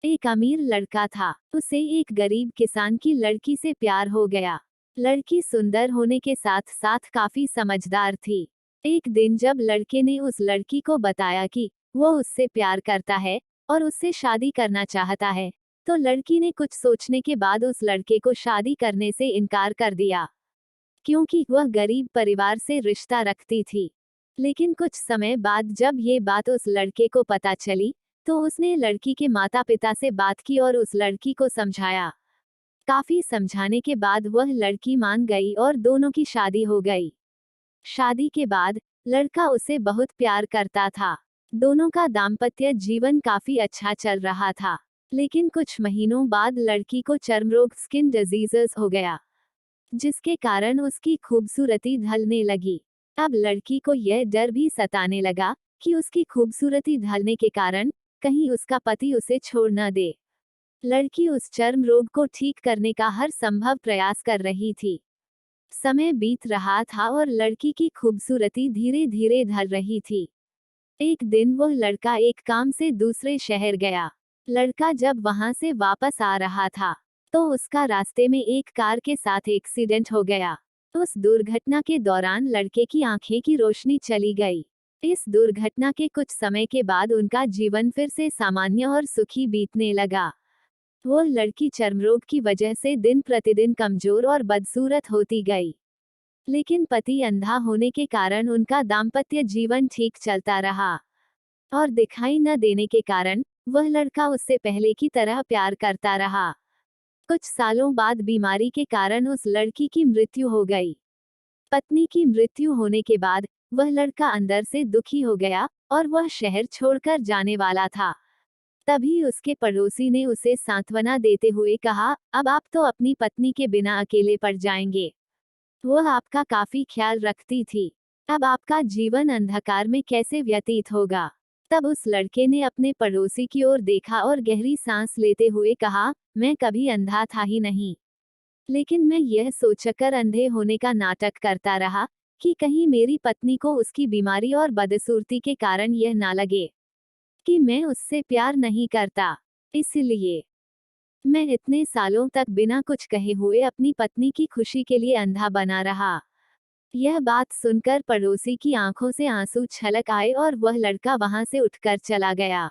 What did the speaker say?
एक अमीर लड़का था, उसे एक गरीब किसान की लड़की से प्यार हो गया। लड़की सुंदर होने के साथ साथ काफी समझदार थी। एक दिन जब लड़के ने उस लड़की को बताया कि वो उससे प्यार करता है और उससे शादी करना चाहता है, तो लड़की ने कुछ सोचने के बाद उस लड़के को शादी करने से इनकार कर दिया, क्योंकि वह गरीब परिवार से रिश्ता रखती थी। लेकिन कुछ समय बाद जब ये बात उस लड़के को पता चली, तो उसने लड़की के माता पिता से बात की और उस लड़की को समझाया। काफी समझाने के बाद वह लड़की मान गई और दोनों की शादी हो गई। शादी के बाद लड़का उसे बहुत प्यार करता था। दोनों का दाम्पत्य जीवन काफी अच्छा चल रहा था। लेकिन कुछ महीनों बाद लड़की को चर्म रोग स्किन डिजीजेस हो गया, जिसके कारण उसकी खूबसूरती ढलने लगी। अब लड़की को यह डर भी सताने लगा कि उसकी खूबसूरती ढलने के कारण कहीं उसका पति उसे छोड़ न दे। लड़की उस चर्म रोग को ठीक करने का हर संभव प्रयास कर रही थी। समय बीत रहा था और लड़की की खूबसूरती धीरे धीरे ढल रही थी। एक दिन वह लड़का एक काम से दूसरे शहर गया। लड़का जब वहां से वापस आ रहा था, तो उसका रास्ते में एक कार के साथ एक्सीडेंट हो गया। उस दुर्घटना के दौरान लड़के की आंखें की रोशनी चली गई। इस दुर्घटना के कुछ समय के बाद उनका जीवन फिर से सामान्य और सुखी बीतने लगा। वो लड़की चर्मरोग की वजह से दिन प्रतिदिन कमजोर और बदसूरत होती गई। लेकिन पति अंधा होने के कारण उनका दाम्पत्य जीवन ठीक चलता रहा। और दिखाई न देने के कारण वह लड़का उससे पहले की तरह प्यार करता रहा। कुछ सालों बाद बीमारी के कारण उस लड़की की मृत्यु हो गई। पत्नी की मृत्यु होने के बाद वह लड़का अंदर से दुखी हो गया और वह शहर छोड़कर जाने वाला था। तभी उसके पड़ोसी ने उसे सांत्वना देते हुए कहा, अब आप तो अपनी पत्नी के बिना अकेले पड़ जाएंगे। वह आपका काफी ख्याल रखती थी। अब आपका जीवन अंधकार में कैसे व्यतीत होगा। तब उस लड़के ने अपने पड़ोसी की ओर देखा और गहरी सांस लेते हुए कहा, मैं कभी अंधा था ही नहीं, लेकिन मैं यह सोचकर अंधे होने का नाटक करता रहा कि कहीं मेरी पत्नी को उसकी बीमारी और बदसूरती के कारण यह ना लगे कि मैं उससे प्यार नहीं करता। इसलिए मैं इतने सालों तक बिना कुछ कहे हुए अपनी पत्नी की खुशी के लिए अंधा बना रहा। यह बात सुनकर पड़ोसी की आंखों से आंसू छलक आए और वह लड़का वहां से उठकर चला गया।